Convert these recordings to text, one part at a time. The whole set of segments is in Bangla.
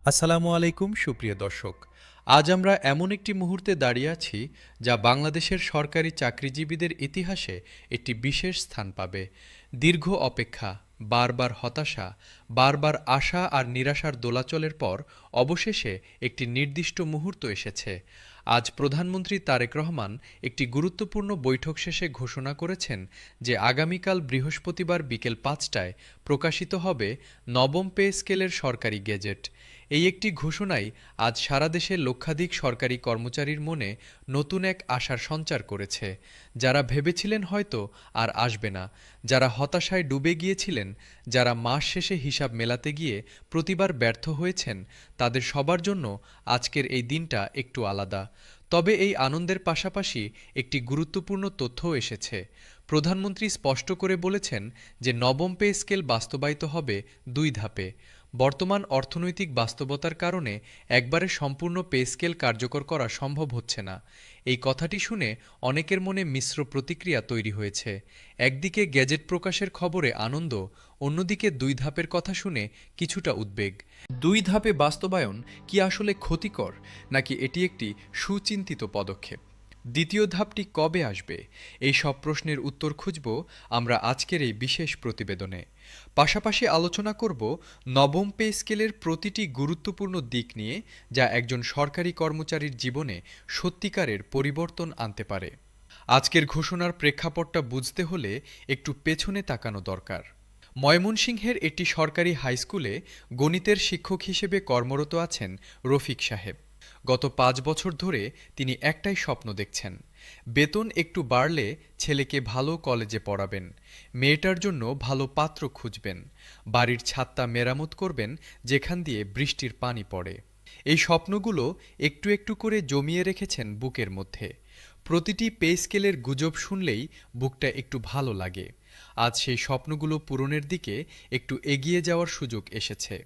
আসসালামু আলাইকুম সুপ্রিয় দর্শক। আজ আমরা এমন একটি মুহূর্তে দাঁড়িয়ে আছি যা বাংলাদেশের সরকারি চাকরিজীবীদের ইতিহাসে একটি বিশেষ স্থান পাবে। দীর্ঘ অপেক্ষা, বারবার হতাশা, বারবার আশা আর নিরাশার দোলাচলের পর অবশেষে একটি নির্দিষ্ট মুহূর্ত এসেছে। আজ প্রধানমন্ত্রী তারেক রহমান একটি গুরুত্বপূর্ণ বৈঠক শেষে ঘোষণা করেছেন যে আগামীকাল বৃহস্পতিবার বিকেল ৫টায় প্রকাশিত হবে নবম পে স্কেলের সরকারি গেজেট। এই একটি ঘোষণাই আজ সারা দেশের লক্ষাধিক সরকারি কর্মচারীর মনে নতুন এক আশার সঞ্চার করেছে। যারা ভেবেছিলেন হয়তো আর আসবে না, যারা হতাশায় ডুবে গিয়েছিলেন, যারা মাস শেষে হিসাব মেলাতে গিয়ে প্রতিবার ব্যর্থ হয়েছেন, তাদের সবার জন্য আজকের এই দিনটা একটু আলাদা। তবে এই আনন্দের পাশাপাশি একটি গুরুত্বপূর্ণ তথ্যও এসেছে। প্রধানমন্ত্রী স্পষ্ট করে বলেছেন যে নবম পে স্কেল বাস্তবায়িত হবে ২ ধাপে। বর্তমান অর্থনৈতিক বাস্তবতার কারণে একবারে সম্পূর্ণ পে স্কেল কার্যকর করা সম্ভব হচ্ছে না। এই কথাটি শুনে অনেকের মনে মিশ্র প্রতিক্রিয়া তৈরি হয়েছে। একদিকে গেজেট প্রকাশের খবরে আনন্দ, অন্যদিকে ২ ধাপের কথা শুনে কিছুটা উদ্বেগ। ২ ধাপে বাস্তবায়ন কি আসলে ক্ষতিকর, নাকি এটি একটি সুচিন্তিত পদক্ষেপ? দ্বিতীয় ধাপটি কবে আসবে? এই সব প্রশ্নের উত্তর খুঁজব আমরা আজকের এই বিশেষ প্রতিবেদনে। পাশাপাশি আলোচনা করব নবম পে স্কেলের প্রতিটি গুরুত্বপূর্ণ দিক নিয়ে, যা একজন সরকারি কর্মচারীর জীবনে সত্যিকারের পরিবর্তন আনতে পারে। আজকের ঘোষণার প্রেক্ষাপটটা বুঝতে হলে একটু পেছনে তাকানো দরকার। ময়মনসিংহের একটি সরকারি হাইস্কুলে গণিতের শিক্ষক হিসেবে কর্মরত আছেন রফিক সাহেব। গত ৫ বছর ধরে তিনি একটাই স্বপ্ন দেখছেন, বেতন একটু বাড়লে ছেলেকে ভালো কলেজে পড়াবেন, মেয়েটার জন্য ভালো পাত্র খুঁজবেন, বাড়ির ছাদটা মেরামত করবেন যেখান দিয়ে বৃষ্টির পানি পড়ে। এই স্বপ্নগুলো একটু একটু করে জমিয়ে রেখেছেন বুকের মধ্যে। প্রতিটি পে স্কেলের গুজব শুনলেই বুকটা একটু ভালো লাগে। আজ সেই স্বপ্নগুলো পূরণের দিকে একটু এগিয়ে যাওয়ার সুযোগ এসেছে।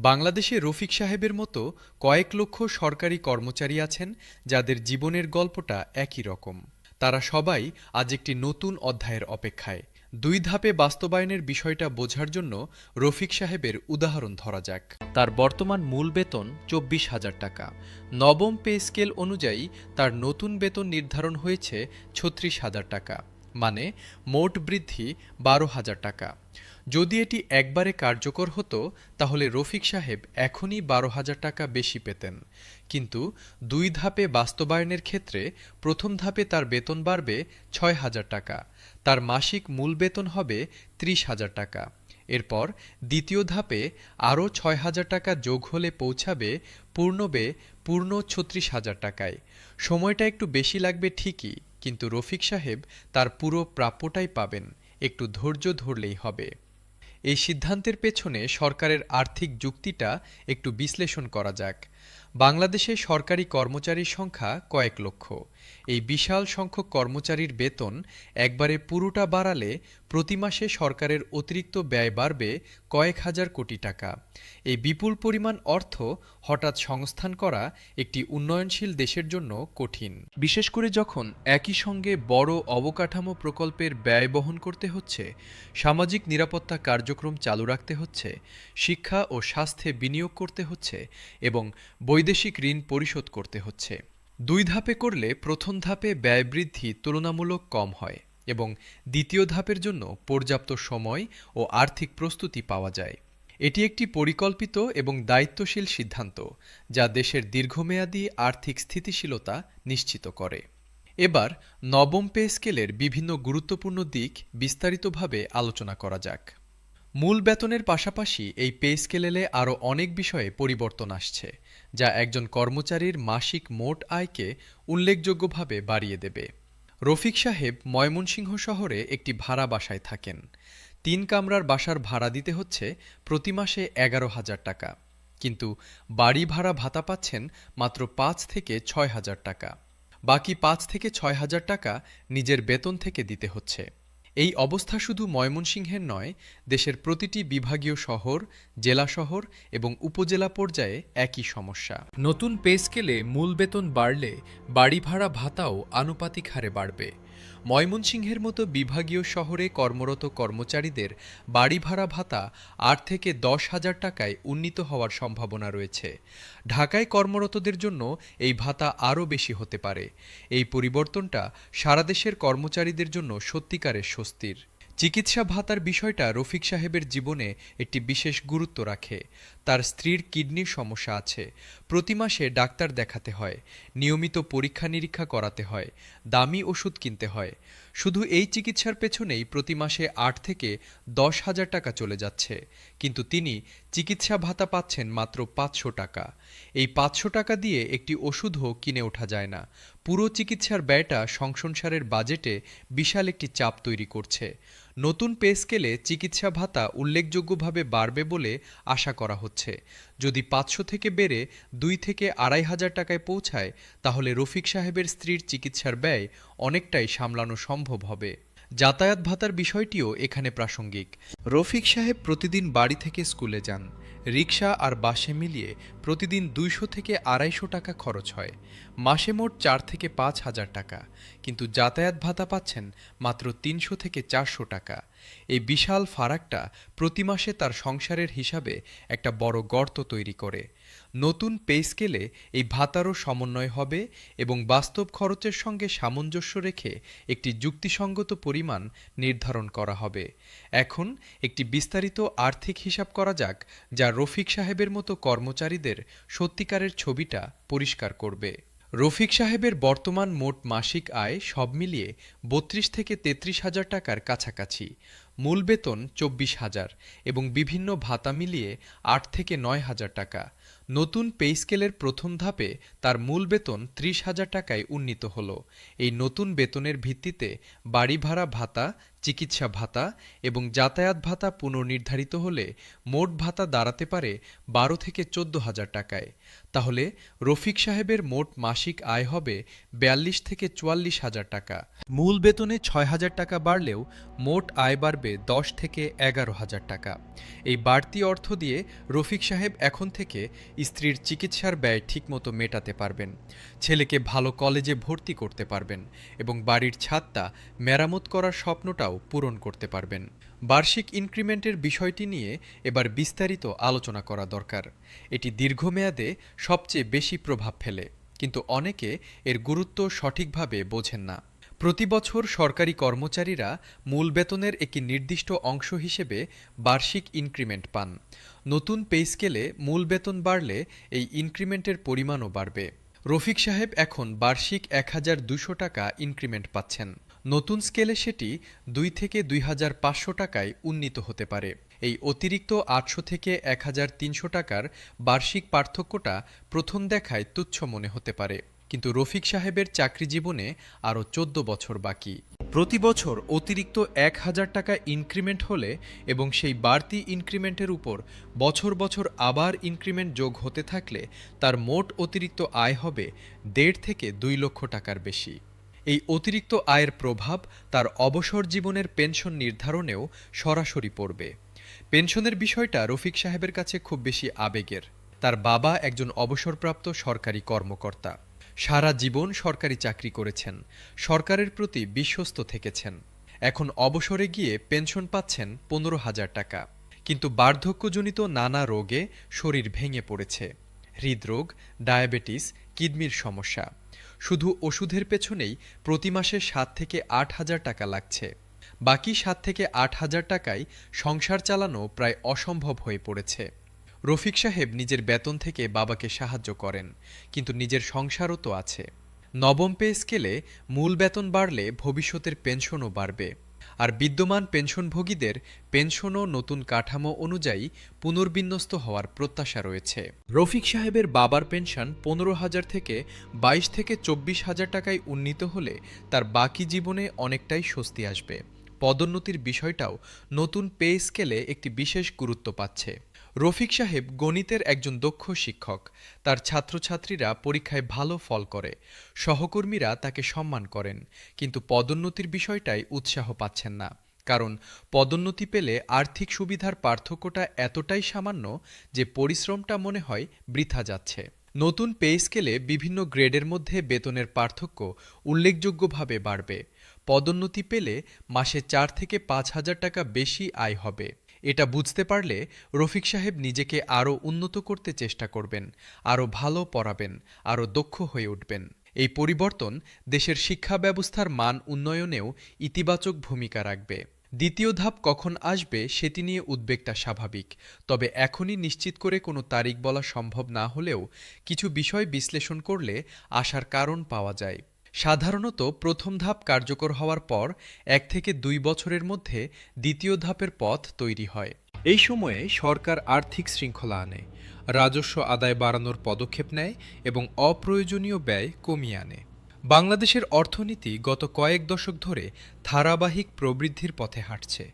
বাংলাদেশে রফিক সাহেবের মতো কয়েক লক্ষ সরকারি কর্মচারী আছেন যাদের জীবনের গল্পটা একই রকম। তারা সবাই আজ একটি নতুন অধ্যায়ের অপেক্ষায়। ২ ধাপে বাস্তবায়নের বিষয়টা বোঝার জন্য রফিক সাহেবের উদাহরণ ধরা যাক। তার বর্তমান মূল বেতন ২৪,০০০ টাকা। নবম পে স্কেল অনুযায়ী তার নতুন বেতন নির্ধারণ হয়েছে ৩৬,০০০ টাকা, মানে মোট বৃদ্ধি ১২,০০০ টাকা। যদি এটি একবারে কার্যকর হতো তাহলে রফিক সাহেব এখনই ১২,০০০ টাকা বেশি পেতেন। কিন্তু ২ ধাপে বাস্তবায়নের ক্ষেত্রে প্রথম ধাপে তার বেতন বাড়বে ৬,০০০ টাকা, তার মাসিক মূল বেতন হবে ৩০,০০০ টাকা। এরপর দ্বিতীয় ধাপে আরও ৬,০০০ টাকা যোগ হলে পৌঁছাবে পূর্ণ ৩৬,০০০ টাকায়। সময়টা একটু বেশি লাগবে ঠিকই, কিন্তু রফিক সাহেব তার পুরো প্রাপ্যটাই পাবেন, একটু ধৈর্য ধরলেই হবে। এই সিদ্ধান্তের পেছনে সরকারের আর্থিক যুক্তিটা একটু বিশ্লেষণ করা যাক। বাংলাদেশে সরকারি কর্মচারীর সংখ্যা কয়েক লক্ষ। এই বিশাল সংখ্যক কর্মচারীর বেতন একবারে পুরোটা বাড়ালে প্রতি মাসে সরকারের অতিরিক্ত ব্যয় বাড়বে কয়েক হাজার কোটি টাকা। এই বিপুল পরিমাণ অর্থ হঠাৎ সংস্থান করা একটি উন্নয়নশীল দেশের জন্য কঠিন, বিশেষ করে যখন একই সঙ্গে বড় অবকাঠামো প্রকল্পের ব্যয় বহন করতে হচ্ছে, সামাজিক নিরাপত্তা কার্যক্রম চালু রাখতে হচ্ছে, শিক্ষা ও স্বাস্থ্যে বিনিয়োগ করতে হচ্ছে এবং বৈদেশিক ঋণ পরিশোধ করতে হচ্ছে। ২ ধাপে করলে প্রথম ধাপে ব্যয় বৃদ্ধি তুলনামূলক কম হয় এবং দ্বিতীয় ধাপের জন্য পর্যাপ্ত সময় ও আর্থিক প্রস্তুতি পাওয়া যায়। এটি একটি পরিকল্পিত এবং দায়িত্বশীল সিদ্ধান্ত, যা দেশের দীর্ঘমেয়াদী আর্থিক স্থিতিশীলতা নিশ্চিত করে। এবার নবম পে স্কেলের বিভিন্ন গুরুত্বপূর্ণ দিক বিস্তারিতভাবে আলোচনা করা যাক। মূল বেতনের পাশাপাশি এই পে স্কেলে আরও অনেক বিষয়ে পরিবর্তন আসছে, যা একজন কর্মচারীর মাসিক মোট আয়কে উল্লেখযোগ্যভাবে বাড়িয়ে দেবে। রফিক সাহেব ময়মনসিংহ শহরে একটি ভাড়া বাসায় থাকেন। ৩ কামরার বাসার ভাড়া দিতে হচ্ছে প্রতি মাসে ১১,০০০ টাকা, কিন্তু বাড়ি ভাড়া ভাতা পাচ্ছেন মাত্র ৫ থেকে ৬,০০০ টাকা। বাকি ৫ থেকে ৬,০০০ টাকা নিজের বেতন থেকে দিতে হচ্ছে। এই অবস্থা শুধু ময়মনসিংহের নয়, দেশের প্রতিটি বিভাগীয় শহর, জেলা শহর এবং উপজেলা পর্যায়ে একই সমস্যা। নতুন পে স্কেলে মূল বেতন বাড়লে বাড়ি ভাড়া ভাতাও আনুপাতিক হারে বাড়বে। ময়মনসিংহের মতো বিভাগীয় শহরে কর্মরত কর্মচারীদের বাড়ি ভাড়া ভাতা ৮ থেকে ১০,০০০ টাকায় উন্নীত হওয়ার সম্ভাবনা রয়েছে। ঢাকায় কর্মরতদের জন্য এই ভাতা আরও বেশি হতে পারে। এই পরিবর্তনটা সারা দেশের কর্মচারীদের জন্য সত্যিকারের স্বস্তির। চিকিৎসা ভাতার বিষয়টা রফিক সাহেবের জীবনে একটি বিশেষ গুরুত্ব রাখে। তার স্ত্রীর কিডনির সমস্যা আছে, প্রতি মাসে ডাক্তার দেখাতে হয়, নিয়মিত পরীক্ষা নিরীক্ষা করাতে হয়, দামি ওষুধ কিনতে হয়। শুধু এই চিকিৎসার পেছনেই প্রতি মাসে ৮ থেকে ১০,০০০ টাকা চলে যাচ্ছে, কিন্তু তিনি চিকিৎসা ভাতা পাচ্ছেন মাত্র ৫০০ টাকা। এই ৫০০ টাকা দিয়ে একটি ওষুধও কিনে ওঠা যায় না। পুরো চিকিৎসার ব্যয়টা সংসারের বাজেটে বিশাল একটি চাপ তৈরি করছে। নতুন পে স্কেলে চিকিৎসা ভাতা উল্লেখযোগ্যভাবে বাড়বে বলে আশা করা হচ্ছে। যদি ৫০০ থেকে বেড়ে ২ থেকে ২৫০০ টাকায় পৌঁছায়, তাহলে রফিক সাহেবের স্ত্রীর চিকিৎসার ব্যয় অনেকটাই সামলানো সম্ভব হবে। যাতায়াত ভাতার বিষয়টিও এখানে প্রাসঙ্গিক। রফিক সাহেব প্রতিদিন বাড়ি থেকে স্কুলে যান। রিকশা আর বাসে মিলিয়ে প্রতিদিন ২০০ থেকে ২৫০ টাকা খরচ হয়। মাসে মোট ৪ থেকে ৫,০০০ টাকা, কিন্তু যাতায়াত ভাতা পাচ্ছেন মাত্র ৩০০ থেকে ৪০০ টাকা। এই বিশাল ফারাকটা প্রতি মাসে তার সংসারের হিসাবে একটা বড় গর্ত তৈরি করে। নতুন পে স্কেলে এই ভাতারও সমন্বয় হবে এবং বাস্তব খরচের সঙ্গে সামঞ্জস্য রেখে একটি যুক্তিসঙ্গত পরিমাণ নির্ধারণ করা হবে। এখন একটি বিস্তারিত আর্থিক হিসাব করা যাক, যা রফিক সাহেবের মতো কর্মচারীদের সত্যিকারের ছবিটা পরিষ্কার করবে। রফিক সাহেবের বর্তমান মোট মাসিক আয় সব মিলিয়ে ৩২ থেকে ৩৩,০০০ টাকার কাছাকাছি। মূল বেতন ২৪,০০০ এবং বিভিন্ন ভাতা মিলিয়ে ৮ থেকে ৯,০০০ টাকা। নতুন পে স্কেলের প্রথম ধাপে তার মূল বেতন ৩০,০০০ টাকায় উন্নীত হল। এই নতুন বেতনের ভিত্তিতে বাড়ি ভাড়া ভাতা, চিকিৎসা ভাতা এবং যাতায়াত ভাতা পুনর্নির্ধারিত হলে মোট ভাতা দাঁড়াতে পারে ১২ থেকে ১৪,০০০ টাকায়। তাহলে রফিক সাহেবের মোট মাসিক আয় হবে ৪২ থেকে ৪৪,০০০ টাকা। মূল বেতনে ৬,০০০ টাকা বাড়লেও মোট আয় বাড়বে ১০ থেকে ১১,০০০ টাকা। এই বাড়তি অর্থ দিয়ে রফিক সাহেব এখন থেকে স্ত্রীর চিকিৎসার ব্যয় ঠিকমতো মেটাতে পারবেন, ছেলেকে ভালো কলেজে ভর্তি করতে পারবেন এবং বাড়ির ছাদটা মেরামত করার স্বপ্নটাও পূরণ করতে পারবেন। বার্ষিক ইনক্রিমেন্টের বিষয়টি নিয়ে এবার বিস্তারিত আলোচনা করা দরকার। এটি দীর্ঘমেয়াদে সবচেয়ে বেশি প্রভাব ফেলে, কিন্তু অনেকে এর গুরুত্ব সঠিকভাবে বোঝেন না। প্রতি বছর সরকারি কর্মচারীরা মূল বেতনের একটি নির্দিষ্ট অংশ হিসেবে বার্ষিক ইনক্রিমেন্ট পান। নতুন পে স্কেলে মূল বেতন বাড়লে এই ইনক্রিমেন্টের পরিমাণও বাড়বে। রফিক সাহেব এখন বার্ষিক ১,২০০ টাকা ইনক্রিমেন্ট পাচ্ছেন। নতুন স্কেলে সেটি ২ থেকে ২,৫০০ টাকায় উন্নীত হতে পারে। এই অতিরিক্ত ৮০০ থেকে ১,৩০০ টাকার বার্ষিক পার্থক্যটা প্রথম দেখায় তুচ্ছ মনে হতে পারে, কিন্তু রফিক সাহেবের চাকরি জীবনে আরও ১৪ বছর বাকি। প্রতি বছর অতিরিক্ত ১,০০০ টাকা ইনক্রিমেন্ট হলে এবং সেই বাড়তি ইনক্রিমেন্টের উপর বছর বছর আবার ইনক্রিমেন্ট যোগ হতে থাকলে তার মোট অতিরিক্ত আয় হবে ১.৫ থেকে ২ লক্ষ টাকার বেশি। এই অতিরিক্ত আয়ের প্রভাব তার অবসর জীবনের পেনশন নির্ধারণেও সরাসরি পড়বে। পেনশনের বিষয়টা রফিক সাহেবের কাছে খুব বেশি আবেগের। তার বাবা একজন অবসরপ্রাপ্ত সরকারি কর্মকর্তা, সারা জীবন সরকারি চাকরি করেছেন, সরকারের প্রতি বিশ্বস্ত থেকেছেন। এখন অবসরে গিয়ে পেনশন পাচ্ছেন ১৫,০০০ টাকা, কিন্তু বার্ধক্যজনিত নানা রোগে শরীর ভেঙে পড়েছে। হৃদরোগ, ডায়াবেটিস, কিডনির সমস্যা। শুধু ওষুধের পেছনেই প্রতি মাসে ৭ থেকে ৮,০০০ টাকা লাগছে। বাকি ৭ থেকে ৮,০০০ টাকায় সংসার চালানো প্রায় অসম্ভব হয়ে পড়েছে। রফিক সাহেব নিজের বেতন থেকে বাবাকে সাহায্য করেন, কিন্তু নিজের সংসারও তো আছে। নবম পে স্কেলে মূল বেতন বাড়লে ভবিষ্যতের পেনশনও বাড়বে, আর বিদ্যমান পেনশনভোগীদের পেনশনও নতুন কাঠামো অনুযায়ী পুনর্বিন্যস্ত হওয়ার প্রত্যাশা রয়েছে। রফিক সাহেবের বাবার পেনশন ১৫,০০০ থেকে ২২ থেকে ২৪,০০০ টাকায় উন্নীত হলে তার বাকি জীবনে অনেকটাই স্বস্তি আসবে। পদোন্নতির বিষয়টাও নতুন পে স্কেলে একটি বিশেষ গুরুত্ব পাচ্ছে। রফিক সাহেব গণিতের একজন দক্ষ শিক্ষক। তার ছাত্রছাত্রীরা পরীক্ষায় ভালো ফল করে, সহকর্মীরা তাকে সম্মান করেন, কিন্তু পদোন্নতির বিষয়টাই উৎসাহ পাচ্ছেন না। কারণ পদোন্নতি পেলে আর্থিক সুবিধার পার্থক্যটা এতটাই সামান্য যে পরিশ্রমটা মনে হয় বৃথা যাচ্ছে। নতুন পে স্কেলে বিভিন্ন গ্রেডের মধ্যে বেতনের পার্থক্য উল্লেখযোগ্যভাবে বাড়বে। পদোন্নতি পেলে মাসে ৪ থেকে ৫,০০০ টাকা বেশি আয় হবে। এটা বুঝতে পারলে রফিক সাহেব নিজেকে আরও উন্নত করতে চেষ্টা করবেন, আরও ভালো পড়াবেন, আরও দক্ষ হয়ে উঠবেন। এই পরিবর্তন দেশের শিক্ষা ব্যবস্থার মান উন্নয়নেও ইতিবাচক ভূমিকা রাখবে। দ্বিতীয় ধাপ কখন আসবে সেটি নিয়ে উদ্বেগটা স্বাভাবিক, তবে এখনই নিশ্চিত করে কোনো তারিখ বলা সম্ভব না হলেও কিছু বিষয় বিশ্লেষণ করলে আশার কারণ পাওয়া যায়। সাধারণত প্রথম ধাপ কার্যকর হওয়ার পর ১ থেকে ২ বছরের মধ্যে দ্বিতীয় ধাপের পথ তৈরি হয়। এই সময়ে সরকার আর্থিক শৃঙ্খলা আনে, রাজস্ব আদায় বাড়ানোর পদক্ষেপ নেয় এবং অপ্রয়োজনীয় ব্যয় কমিয়ে আনে। বাংলাদেশের অর্থনীতি গত কয়েক দশক ধরে ধারাবাহিক প্রবৃদ্ধির পথে হাঁটছে।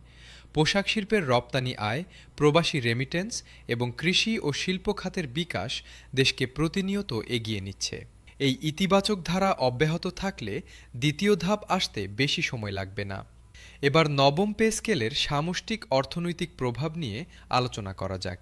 পোশাক শিল্পের রপ্তানি আয়, প্রবাসী রেমিটেন্স এবং কৃষি ও শিল্প খাতের বিকাশ দেশকে প্রতিনিয়ত এগিয়ে নিচ্ছে। এই ইতিবাচক ধারা অব্যাহত থাকলে দ্বিতীয় ধাপ আসতে বেশি সময় লাগবে না। এবার নবম পে স্কেলের সামষ্টিক অর্থনৈতিক প্রভাব নিয়ে আলোচনা করা যাক।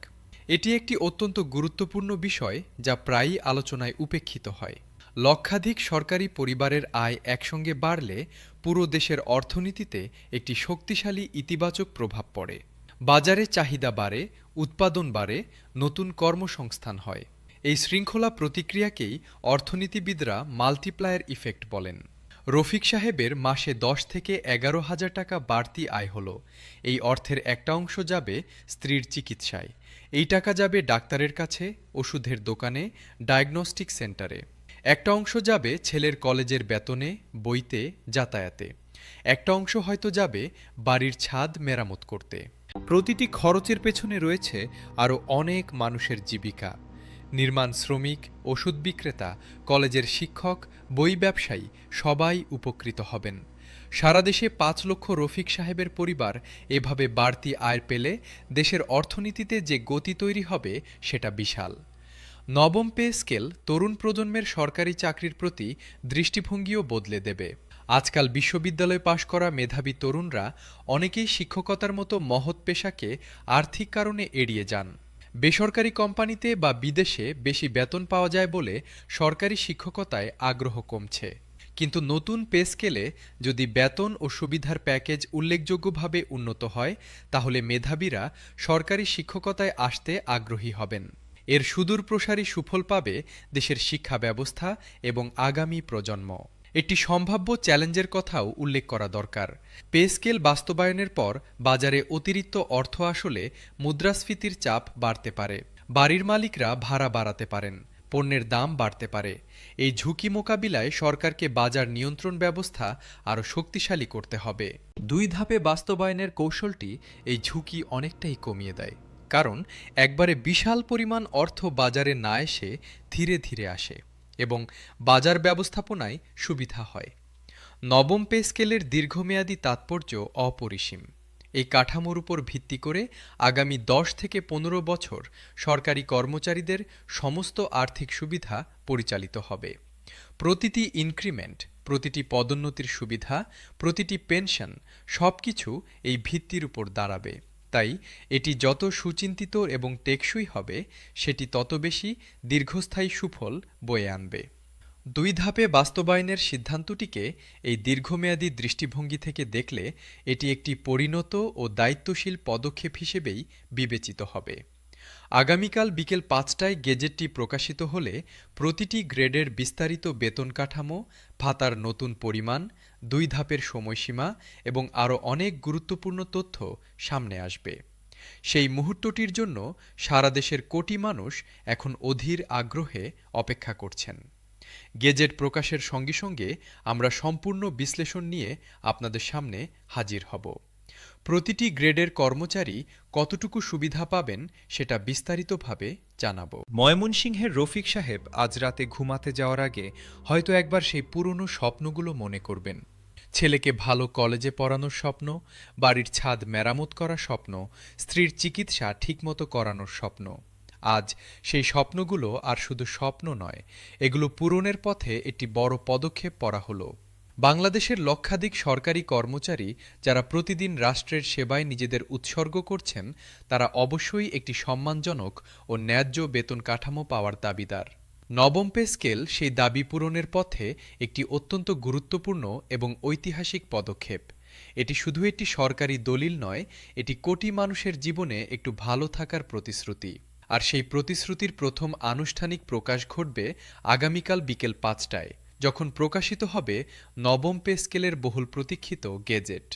এটি একটি অত্যন্ত গুরুত্বপূর্ণ বিষয় যা প্রায়ই আলোচনায় উপেক্ষিত হয়। লক্ষাধিক সরকারি পরিবারের আয় একসঙ্গে বাড়লে পুরো দেশের অর্থনীতিতে একটি শক্তিশালী ইতিবাচক প্রভাব পড়ে। বাজারে চাহিদা বাড়ে, উৎপাদন বাড়ে, নতুন কর্মসংস্থান হয়। এই শৃঙ্খলা প্রতিক্রিয়াকেই অর্থনীতিবিদরা মাল্টিপ্লায়ার ইফেক্ট বলেন। রফিক সাহেবের মাসে ১০ থেকে ১১,০০০ টাকা বাড়তি আয় হলো। এই অর্থের একটা অংশ যাবে স্ত্রীর চিকিৎসায়, এই টাকা যাবে ডাক্তারের কাছে, ওষুধের দোকানে, ডায়াগনস্টিক সেন্টারে। একটা অংশ যাবে ছেলের কলেজের বেতনে, বইতে, যাতায়াতে। একটা অংশ হয়তো যাবে বাড়ির ছাদ মেরামত করতে। প্রতিটি খরচের পেছনে রয়েছে আরও অনেক মানুষের জীবিকা। নির্মাণ শ্রমিক, ওষুধ বিক্রেতা, কলেজের শিক্ষক, বই ব্যবসায়ী সবাই উপকৃত হবেন। সারা দেশে ৫ লক্ষ রফিক সাহেবের পরিবার এভাবে বাড়তি আয় পেলে দেশের অর্থনীতিতে যে গতি তৈরি হবে সেটা বিশাল। নবম পে স্কেল তরুণ প্রজন্মের সরকারি চাকরির প্রতি দৃষ্টিভঙ্গিও বদলে দেবে। আজকাল বিশ্ববিদ্যালয় পাশ করা মেধাবী তরুণরা অনেকেই শিক্ষকতার মতো মহৎ পেশাকে আর্থিক কারণে এড়িয়ে যান। বেসরকারি কোম্পানিতে বা বিদেশে বেশি বেতন পাওয়া যায় বলে সরকারি শিক্ষকতায় আগ্রহ কমছে। কিন্তু নতুন পে স্কেলে যদি বেতন ও সুবিধার প্যাকেজ উল্লেখযোগ্যভাবে উন্নত হয়, তাহলে মেধাবীরা সরকারি শিক্ষকতায় আসতে আগ্রহী হবেন। এর সুদূরপ্রসারী সুফল পাবে দেশের শিক্ষা ব্যবস্থা এবং আগামী প্রজন্ম। একটি সম্ভাব্য চ্যালেঞ্জের কথাও উল্লেখ করা দরকার। পে স্কেল বাস্তবায়নের পর বাজারে অতিরিক্ত অর্থ আসলে মুদ্রাস্ফীতির চাপ বাড়তে পারে। বাড়ির মালিকরা ভাড়া বাড়াতে পারেন, পণ্যের দাম বাড়তে পারে। এই ঝুঁকি মোকাবিলায় সরকারকে বাজার নিয়ন্ত্রণ ব্যবস্থা আরও শক্তিশালী করতে হবে। ২ ধাপে বাস্তবায়নের কৌশলটি এই ঝুঁকি অনেকটাই কমিয়ে দেয়, কারণ একবারে বিশাল পরিমাণ অর্থ বাজারে না এসে ধীরে ধীরে আসে এবং বাজার ব্যবস্থাপনায় সুবিধা হয়। নবম পে স্কেলের দীর্ঘমেয়াদী তাৎপর্য অপরিসীম। এই কাঠামোর উপর ভিত্তি করে আগামী ১০ থেকে ১৫ বছর সরকারি কর্মচারীদের সমস্ত আর্থিক সুবিধা পরিচালিত হবে। প্রতিটি ইনক্রিমেন্ট, প্রতিটি পদোন্নতির সুবিধা, প্রতিটি পেনশন সবকিছু এই ভিত্তির উপর দাঁড়াবে। তাই এটি যত সুচিন্তিত এবং টেকসই হবে, সেটি তত বেশি দীর্ঘস্থায়ী সুফল বয়ে আনবে। ২ ধাপে বাস্তবায়নের সিদ্ধান্তটিকে এই দীর্ঘমেয়াদী দৃষ্টিভঙ্গি থেকে দেখলে এটি একটি পরিণত ও দায়িত্বশীল পদক্ষেপ হিসেবেই বিবেচিত হবে। আগামীকাল বিকেল ৫টায় গেজেটটি প্রকাশিত হলে প্রতিটি গ্রেডের বিস্তারিত বেতন কাঠামো, ভাতার নতুন পরিমাণ, ২ ধাপের সময়সীমা এবং আরও অনেক গুরুত্বপূর্ণ তথ্য সামনে আসবে। সেই মুহূর্তটির জন্য সারা দেশের কোটি মানুষ এখন অধীর আগ্রহে অপেক্ষা করছেন। গেজেট প্রকাশের সঙ্গে সঙ্গে আমরা সম্পূর্ণ বিশ্লেষণ নিয়ে আপনাদের সামনে হাজির হব। প্রতিটি গ্রেডের কর্মচারী কতটুকু সুবিধা পাবেন সেটা বিস্তারিতভাবে জানাবো। ময়মনসিংহের রফিক সাহেব আজ রাতে ঘুমাতে যাওয়ার আগে হয়তো একবার সেই পুরনো স্বপ্নগুলো মনে করবেন। ছেলেকে ভালো কলেজে পড়ানোর স্বপ্ন, বাড়ির ছাদ মেরামত করার স্বপ্ন, স্ত্রীর চিকিৎসা ঠিকমতো করানোর স্বপ্ন। আজ সেই স্বপ্নগুলো আর শুধু স্বপ্ন নয়, এগুলো পূরণের পথে একটি বড় পদক্ষেপ পড়া হলো। বাংলাদেশের লক্ষাধিক সরকারি কর্মচারী যারা প্রতিদিন রাষ্ট্রের সেবায় নিজেদের উৎসর্গ করছেন, তারা অবশ্যই একটি সম্মানজনক ও ন্যায্য বেতন কাঠামো পাওয়ার দাবিদার। নবম পে স্কেল সেই দাবি পূরণের পথে একটি অত্যন্ত গুরুত্বপূর্ণ এবং ঐতিহাসিক পদক্ষেপ। এটি শুধু একটি সরকারি দলিল নয়, এটি কোটি মানুষের জীবনে একটু ভালো থাকার প্রতিশ্রুতি। আর সেই প্রতিশ্রুতির প্রথম আনুষ্ঠানিক প্রকাশ ঘটবে আগামীকাল বিকেল ৫টায়, যখন প্রকাশিত হবে নবম পে স্কেলের বহুল প্রতীক্ষিত গেজেট।